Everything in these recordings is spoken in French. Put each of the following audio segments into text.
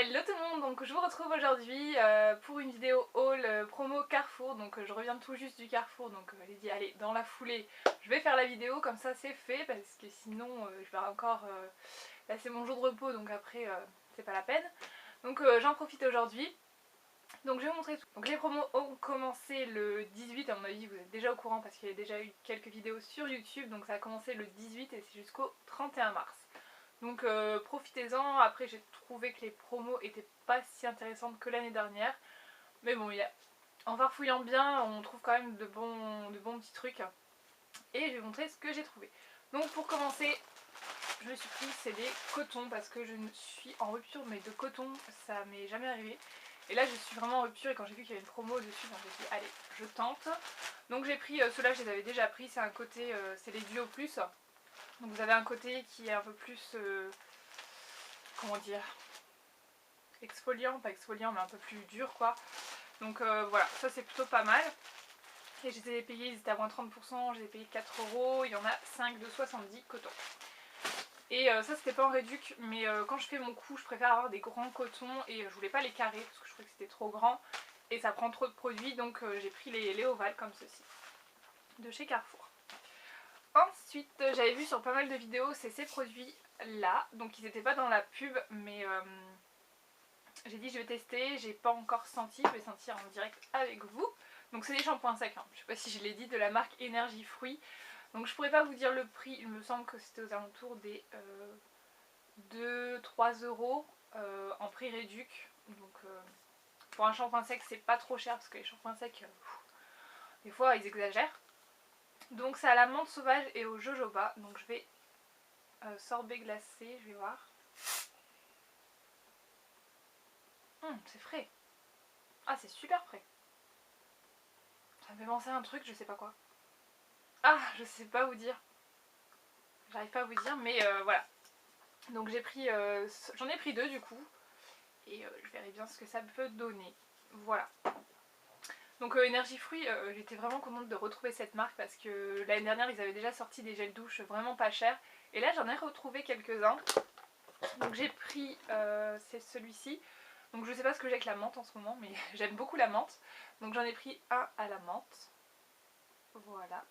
Hello tout le monde, donc je vous retrouve aujourd'hui pour une vidéo haul promo Carrefour. Donc je reviens tout juste du Carrefour, donc j'ai dit allez, dans la foulée je vais faire la vidéo, comme ça c'est fait, parce que sinon je vais encore là c'est mon jour de repos, donc après c'est pas la peine. Donc j'en profite aujourd'hui. Donc je vais vous montrer tout. Donc les promos ont commencé le 18, à mon avis vous êtes déjà au courant parce qu'il y a déjà eu quelques vidéos sur YouTube. Donc ça a commencé le 18 et c'est jusqu'au 31 mars. Donc profitez-en. Après j'ai trouvé que les promos étaient pas si intéressantes que l'année dernière. Mais bon, en farfouillant bien, on trouve quand même de bons petits trucs. Et je vais vous montrer ce que j'ai trouvé. Donc pour commencer, je me suis pris, c'est des cotons parce que je suis en rupture, mais de coton, ça m'est jamais arrivé. Et là je suis vraiment en rupture et quand j'ai vu qu'il y avait une promo dessus, donc j'ai dit allez, je tente. Donc j'ai pris ceux-là, je les avais déjà pris, c'est un côté, c'est les Duo Plus. Donc vous avez un côté qui est un peu plus, comment dire, exfoliant, pas exfoliant mais un peu plus dur quoi. Donc voilà, ça c'est plutôt pas mal. Et je les ai payés, ils étaient à moins 30%, je les ai payés 4 €, il y en a 5 de 70 coton. Et ça c'était pas en réduc, mais quand je fais mon cou je préfère avoir des grands cotons et je voulais pas les carrés parce que je trouvais que c'était trop grand et ça prend trop de produits, donc j'ai pris les ovales comme ceci de chez Carrefour. Ensuite j'avais vu sur pas mal de vidéos, c'est ces produits là, donc ils n'étaient pas dans la pub mais j'ai dit je vais tester, j'ai pas encore senti, je vais sentir en direct avec vous. Donc c'est des shampoings secs, hein. Je sais pas si je l'ai dit, de la marque Énergie Fruits. Donc je pourrais pas vous dire le prix, il me semble que c'était aux alentours des 2-3 € en prix réduc. Donc pour un shampoing sec c'est pas trop cher parce que les shampoings secs des fois ils exagèrent. Donc c'est à la menthe sauvage et au jojoba. Donc je vais sorbet glacé, je vais voir. C'est frais. Ah c'est super frais. Ça me fait penser à un truc, je sais pas quoi. Ah je sais pas vous dire. J'arrive pas à vous dire mais voilà. Donc j'ai pris, j'en ai pris deux du coup. Et je verrai bien ce que ça peut donner. Voilà. Donc Énergie Fruits, j'étais vraiment contente de retrouver cette marque parce que l'année dernière ils avaient déjà sorti des gels douche vraiment pas chers. Et là j'en ai retrouvé quelques-uns. Donc j'ai pris c'est celui-ci. Donc je sais pas ce que j'ai avec la menthe en ce moment, mais j'aime beaucoup la menthe. Donc j'en ai pris un à la menthe. Voilà.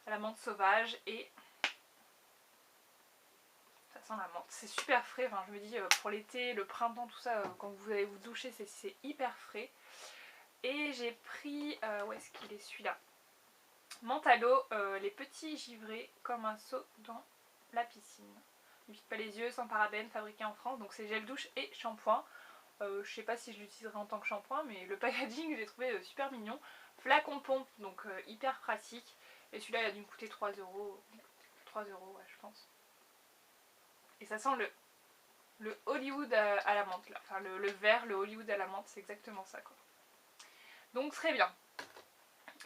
À la menthe sauvage et ça sent la menthe. C'est super frais, enfin je me dis pour l'été, le printemps, tout ça, quand vous allez vous doucher c'est hyper frais. Et j'ai pris, où est-ce qu'il est celui-là, menthe à l'eau, les petits givrés comme un seau dans la piscine. Ne pique pas les yeux, sans parabènes, fabriqué en France. Donc c'est gel douche et shampoing. Je sais pas si je l'utiliserai en tant que shampoing, mais le packaging j'ai trouvé super mignon. Flacon pompe, donc hyper pratique. Et celui-là il a dû me coûter 3 €. 3 € ouais je pense. Et ça sent le Hollywood à la menthe là. Enfin le vert, le Hollywood à la menthe, c'est exactement ça quoi. Donc très bien.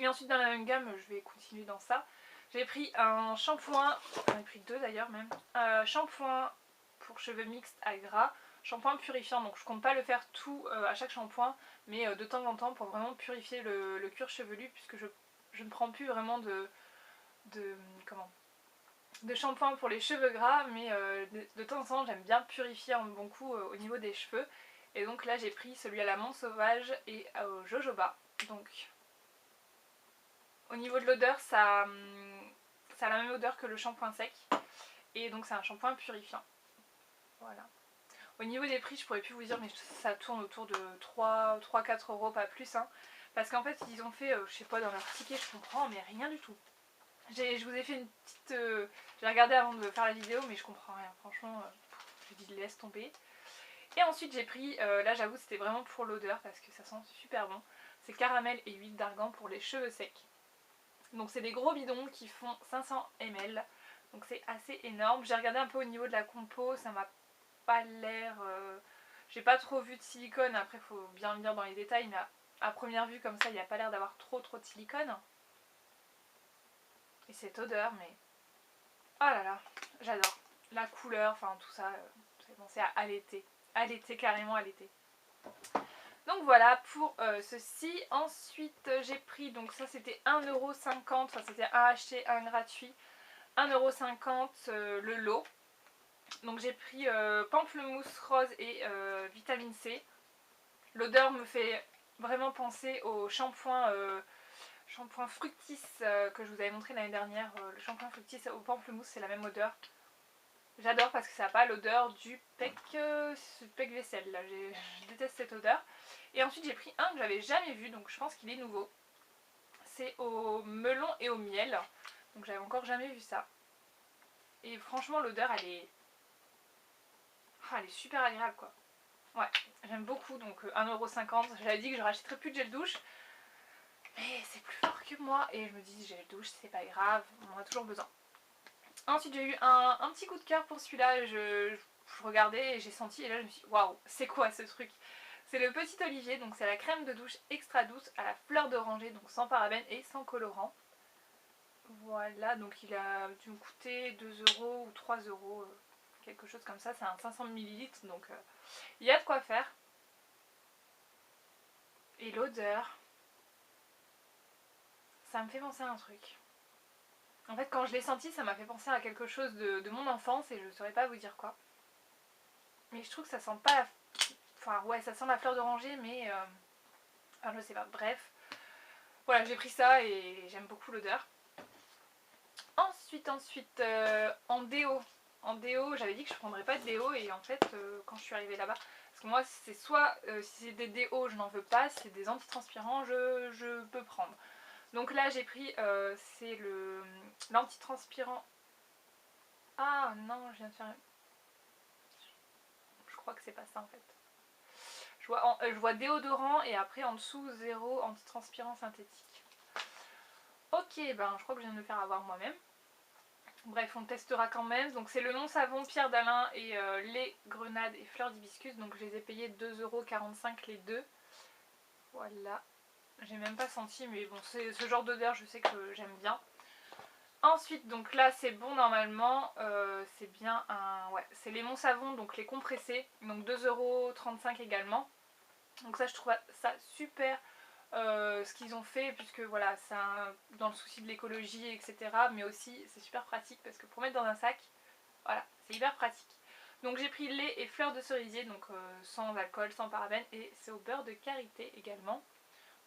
Et ensuite dans la même gamme, je vais continuer dans ça. J'ai pris un shampoing, j'en ai pris deux d'ailleurs même. Shampoing pour cheveux mixtes à gras, shampoing purifiant. Donc je compte pas le faire tout à chaque shampoing, mais de temps en temps pour vraiment purifier le cuir chevelu, puisque je ne prends plus vraiment de shampoing pour les cheveux gras, mais de temps en temps j'aime bien purifier un bon coup au niveau des cheveux. Et donc là j'ai pris celui à la menthe sauvage et au jojoba. Donc au niveau de l'odeur, ça a la même odeur que le shampoing sec. Et donc c'est un shampoing purifiant. Voilà. Au niveau des prix, je pourrais plus vous dire, mais ça tourne autour de 3-4 €, pas plus. Hein. Parce qu'en fait, ils ont fait, je sais pas, dans leur ticket, je comprends, mais rien du tout. Je vous ai fait une petite... j'ai regardé avant de faire la vidéo, mais je comprends rien. Franchement, je dis laisse tomber. Et ensuite, j'ai pris, là j'avoue, c'était vraiment pour l'odeur, parce que ça sent super bon. C'est caramel et huile d'argan pour les cheveux secs. Donc c'est des gros bidons qui font 500 ml. Donc c'est assez énorme. J'ai regardé un peu au niveau de la compo, ça m'a pas l'air... j'ai pas trop vu de silicone, après il faut bien lire dans les détails, mais à première vue comme ça, il n'y a pas l'air d'avoir trop de silicone. Et cette odeur, mais... oh là là, j'adore. La couleur, enfin tout ça, c'est pensé à l'été. À l'été, carrément à l'été. Donc voilà pour ceci. Ensuite j'ai pris, donc ça c'était 1,50 €, enfin c'était un acheté, un gratuit. 1,50 € le lot. Donc j'ai pris pamplemousse rose et vitamine C. L'odeur me fait vraiment penser au shampoing Fructis que je vous avais montré l'année dernière. Le shampoing Fructis au pamplemousse, c'est la même odeur. J'adore parce que ça n'a pas l'odeur du pec vaisselle là, je déteste cette odeur. Et ensuite j'ai pris un que j'avais jamais vu, donc je pense qu'il est nouveau. C'est au melon et au miel, donc j'avais encore jamais vu ça. Et franchement l'odeur elle est super agréable quoi. Ouais, j'aime beaucoup, donc 1,50€. J'avais dit que je rachèterais plus de gel douche, mais c'est plus fort que moi et je me dis gel douche c'est pas grave, on en a toujours besoin. Ensuite j'ai eu un petit coup de cœur pour celui-là, je regardais et j'ai senti et là je me suis dit waouh, c'est quoi ce truc? C'est le Petit Olivier, donc c'est la crème de douche extra douce à la fleur d'oranger, donc sans parabènes et sans colorant. Voilà, donc il a dû me coûter 2€ ou 3€, quelque chose comme ça, c'est un 500 ml, donc il y a de quoi faire. Et l'odeur, ça me fait penser à un truc. En fait quand je l'ai senti ça m'a fait penser à quelque chose de mon enfance et je ne saurais pas vous dire quoi. Mais je trouve que ça sent pas la... Enfin ouais, ça sent la fleur d'oranger mais... Enfin je sais pas, bref. Voilà, j'ai pris ça et j'aime beaucoup l'odeur. Ensuite, en déo. En déo, j'avais dit que je prendrais pas de déo et en fait, quand je suis arrivée là-bas, parce que moi, c'est soit, si c'est des déos, je n'en veux pas, si c'est des antitranspirants, je peux prendre. Donc là, j'ai pris, c'est l'antitranspirant. Ah non, je viens de faire... Je crois que c'est pas ça en fait. Je vois déodorant et après en dessous, 0 antitranspirant synthétique. Ok, ben je crois que je viens de me faire avoir moi-même. Bref, on testera quand même. Donc c'est le non-savon Pierre d'Alain et lait, grenade et fleurs d'hibiscus. Donc je les ai payés 2,45€ les deux. Voilà. J'ai même pas senti, mais bon, c'est ce genre d'odeur, je sais que j'aime bien. Ensuite, donc là c'est bon normalement. C'est bien un... Ouais, c'est les non-savons, donc les compressés. Donc 2,35€ également. Donc ça, je trouve ça super... ce qu'ils ont fait puisque voilà c'est dans le souci de l'écologie etc, mais aussi c'est super pratique parce que pour mettre dans un sac, voilà c'est hyper pratique. Donc j'ai pris lait et fleurs de cerisier, donc sans alcool, sans parabènes, et c'est au beurre de karité également.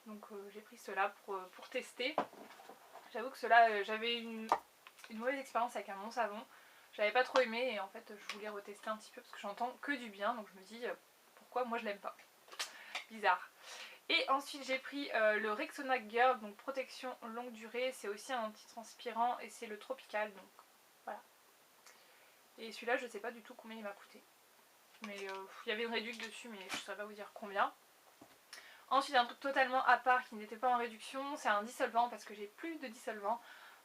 Donc j'ai pris cela pour tester. J'avoue que cela j'avais une mauvaise expérience avec un bon savon, j'avais pas trop aimé et en fait je voulais retester un petit peu parce que j'entends que du bien, donc je me dis pourquoi moi je l'aime pas, bizarre. Et ensuite j'ai pris le Rexona Girl, donc protection longue durée, c'est aussi un antitranspirant et c'est le tropical, donc voilà. Et celui-là je sais pas du tout combien il m'a coûté. Mais il y avait une réduction dessus mais je ne saurais pas vous dire combien. Ensuite un truc totalement à part qui n'était pas en réduction, c'est un dissolvant parce que j'ai plus de dissolvant.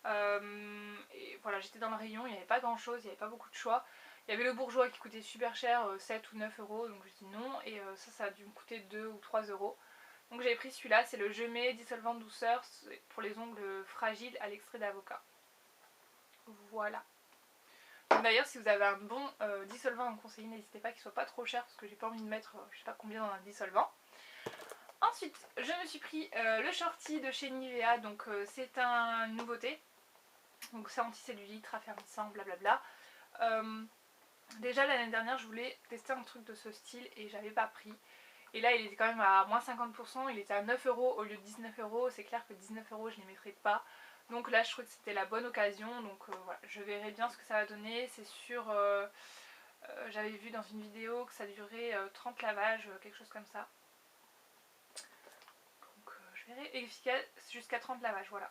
Et voilà, j'étais dans le rayon, il n'y avait pas grand chose, il n'y avait pas beaucoup de choix. Il y avait le bourgeois qui coûtait super cher, 7 ou 9€, donc je dis non, et ça a dû me coûter 2 ou 3€. Donc j'avais pris celui-là, c'est le Gemé dissolvant douceur pour les ongles fragiles à l'extrait d'avocat. Voilà. D'ailleurs si vous avez un bon dissolvant à me conseiller, n'hésitez pas qu'il soit pas trop cher parce que j'ai pas envie de mettre je sais pas combien dans un dissolvant. Ensuite je me suis pris le shorty de chez Nivea, donc c'est une nouveauté. Donc c'est anticellulite, raffermissant, blablabla. Déjà l'année dernière je voulais tester un truc de ce style et j'avais pas pris. Et là il était quand même à moins 50%, il était à 9€ au lieu de 19€, c'est clair que 19€ je ne les mettrai pas. Donc là je trouvais que c'était la bonne occasion, donc voilà, je verrai bien ce que ça va donner. C'est sûr, j'avais vu dans une vidéo que ça durait 30 lavages, quelque chose comme ça. Donc je verrai, efficace jusqu'à 30 lavages, voilà.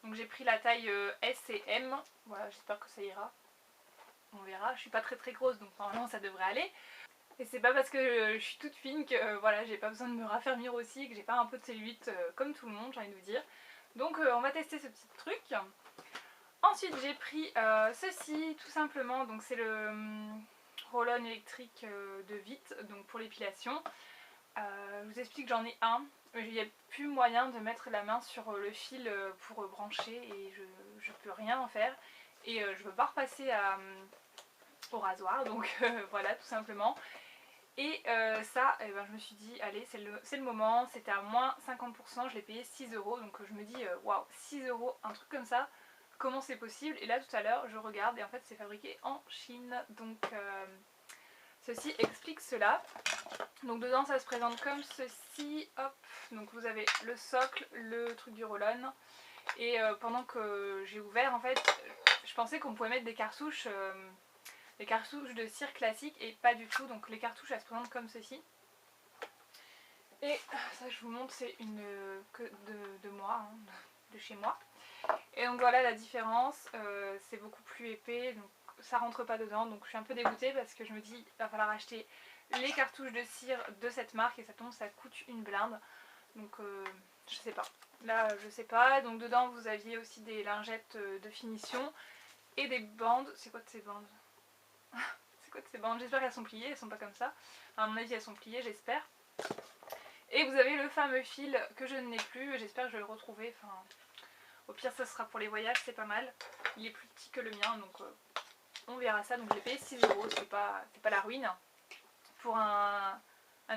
Donc j'ai pris la taille S et M, voilà, j'espère que ça ira. On verra, je suis pas très grosse donc normalement ça devrait aller. Et c'est pas parce que je suis toute fine que voilà, j'ai pas besoin de me raffermir aussi, que j'ai pas un peu de cellulite comme tout le monde, j'ai envie de vous dire. Donc on va tester ce petit truc. Ensuite j'ai pris ceci tout simplement, donc c'est le roll-on électrique de Vite, donc pour l'épilation. Je vous explique que j'en ai un, il n'y a plus moyen de mettre la main sur le fil pour brancher et je peux rien en faire. Et je veux pas repasser au rasoir, donc voilà tout simplement. Et ça, eh ben, je me suis dit, allez, c'est le moment, c'était à moins 50%, je l'ai payé 6€, donc je me dis, waouh, 6€, un truc comme ça, comment c'est possible. Et là tout à l'heure je regarde et en fait c'est fabriqué en Chine, donc ceci explique cela. Donc dedans ça se présente comme ceci, hop, donc vous avez le socle, le truc du roll-on. Et pendant que j'ai ouvert, en fait, je pensais qu'on pouvait mettre des cartouches de cire classiques et pas du tout. Donc les cartouches elles se présentent comme ceci. Et ça je vous montre, c'est une que de moi, hein, de chez moi. Et donc voilà la différence, c'est beaucoup plus épais, donc ça rentre pas dedans. Donc je suis un peu dégoûtée parce que je me dis il va falloir acheter les cartouches de cire de cette marque et ça tombe, ça coûte une blinde. Donc je sais pas. Là je sais pas. Donc dedans vous aviez aussi des lingettes de finition et des bandes. C'est quoi de ces bandes? C'est quoi de ces bandes? J'espère qu'elles sont pliées, elles sont pas comme ça. À mon avis elles sont pliées, j'espère. Et vous avez le fameux fil que je n'ai plus, j'espère que je vais le retrouver. Enfin, au pire ça sera pour les voyages, c'est pas mal. Il est plus petit que le mien, donc on verra ça. Donc j'ai payé 6 €, c'est pas la ruine. Pour un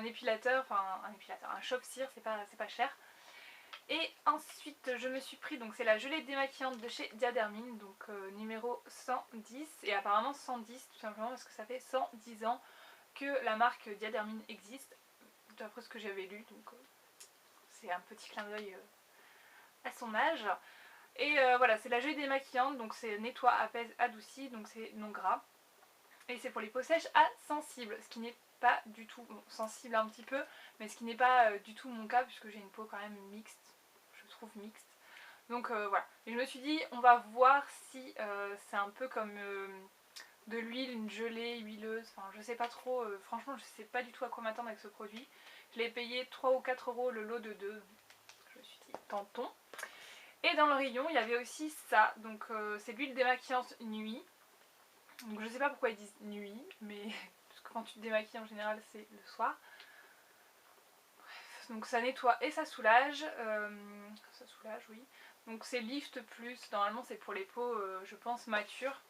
épilateur, enfin un épilateur, un chauve-cire, c'est pas cher. Et ensuite je me suis pris, donc c'est la gelée démaquillante de chez Diadermine, donc numéro 110. Et apparemment 110 tout simplement parce que ça fait 110 ans que la marque Diadermine existe, d'après ce que j'avais lu, donc c'est un petit clin d'œil à son âge. Et voilà, c'est la gelée démaquillante, donc c'est nettoie, apaise, adoucit, donc c'est non gras. Et c'est pour les peaux sèches à sensibles, ce qui n'est pas du tout, bon, sensible un petit peu, mais ce qui n'est pas du tout mon cas puisque j'ai une peau quand même mixte, je trouve mixte. Donc voilà, et je me suis dit on va voir si c'est un peu comme de l'huile, une gelée huileuse, enfin je sais pas trop, franchement je sais pas du tout à quoi m'attendre avec ce produit. Je l'ai payé 3 ou 4 € le lot de 2, je me suis dit tentons. Et dans le rayon il y avait aussi ça, donc c'est l'huile démaquillante nuit. Donc je sais pas pourquoi ils disent nuit, mais parce que quand tu te démaquilles en général c'est le soir. Bref, donc ça nettoie et ça soulage. Ça soulage, oui. Donc c'est Lift Plus, normalement c'est pour les peaux, je pense, matures.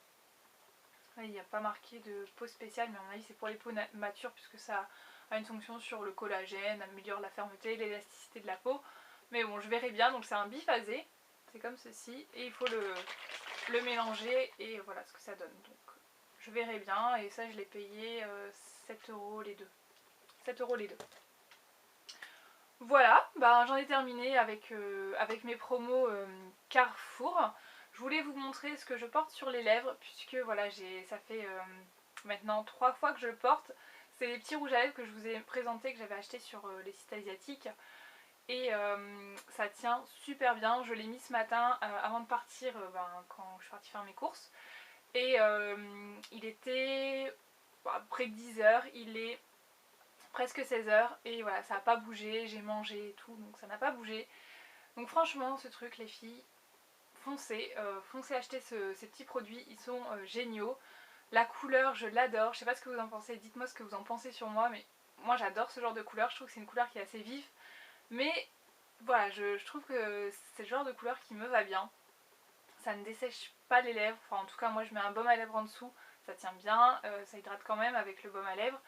Là, il n'y a pas marqué de peau spéciale, mais à mon avis c'est pour les peaux matures puisque ça a une fonction sur le collagène, améliore la fermeté, l'élasticité de la peau. Mais bon, je verrai bien, donc c'est un biphasé, c'est comme ceci, et il faut le mélanger et voilà ce que ça donne. Donc je verrai bien, et ça je l'ai payé 7 € les deux. 7 € les deux. Voilà, ben, j'en ai terminé avec mes promos Carrefour. Je voulais vous montrer ce que je porte sur les lèvres, puisque voilà, ça fait maintenant 3 fois que je le porte. C'est les petits rouges à lèvres que je vous ai présentés, que j'avais acheté sur les sites asiatiques. Et ça tient super bien. Je l'ai mis ce matin avant de partir, quand je suis partie faire mes courses. Et il était près de 10 h, il est presque 16 h et voilà, ça n'a pas bougé, j'ai mangé et tout, donc ça n'a pas bougé. Donc franchement ce truc les filles, foncez, foncez acheter ces petits produits, ils sont géniaux. La couleur je l'adore, je sais pas ce que vous en pensez, dites-moi ce que vous en pensez sur moi, mais moi j'adore ce genre de couleur, je trouve que c'est une couleur qui est assez vive. Mais voilà, je trouve que c'est le genre de couleur qui me va bien. Ça ne dessèche pas les lèvres, enfin en tout cas moi je mets un baume à lèvres en dessous, ça tient bien, ça hydrate quand même avec le baume à lèvres.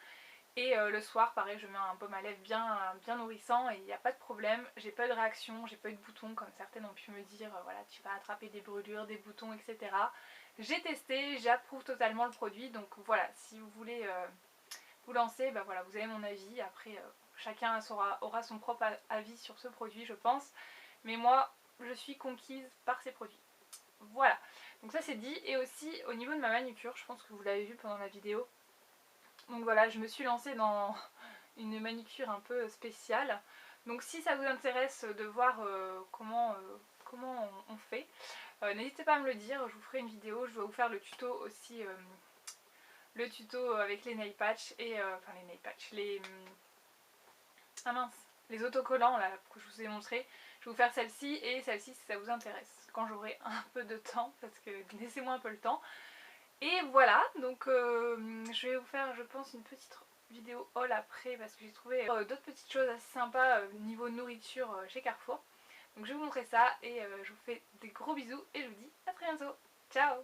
Et le soir pareil je mets un baume à lèvres bien nourrissant et il n'y a pas de problème, j'ai pas eu de réaction, j'ai pas eu de boutons comme certaines ont pu me dire voilà tu vas attraper des brûlures, des boutons etc. J'ai testé, j'approuve totalement le produit, donc voilà, si vous voulez vous lancer, voilà, vous avez mon avis, après chacun aura son propre avis sur ce produit je pense, mais moi je suis conquise par ces produits. Voilà, donc ça c'est dit. Et aussi au niveau de ma manucure, je pense que vous l'avez vu pendant la vidéo, donc voilà, je me suis lancée dans une manucure un peu spéciale. Donc si ça vous intéresse de voir comment on fait, n'hésitez pas à me le dire, je vous ferai une vidéo, je vais vous faire le tuto aussi, le tuto avec les nail patch et enfin les nail patch, ah mince, les autocollants là que je vous ai montré. Je vais vous faire celle-ci et celle-ci si ça vous intéresse, quand j'aurai un peu de temps, parce que laissez-moi un peu le temps. Et voilà, donc je vais vous faire je pense une petite vidéo haul après parce que j'ai trouvé d'autres petites choses assez sympas niveau nourriture chez Carrefour. Donc je vais vous montrer ça et je vous fais des gros bisous et je vous dis à très bientôt. Ciao!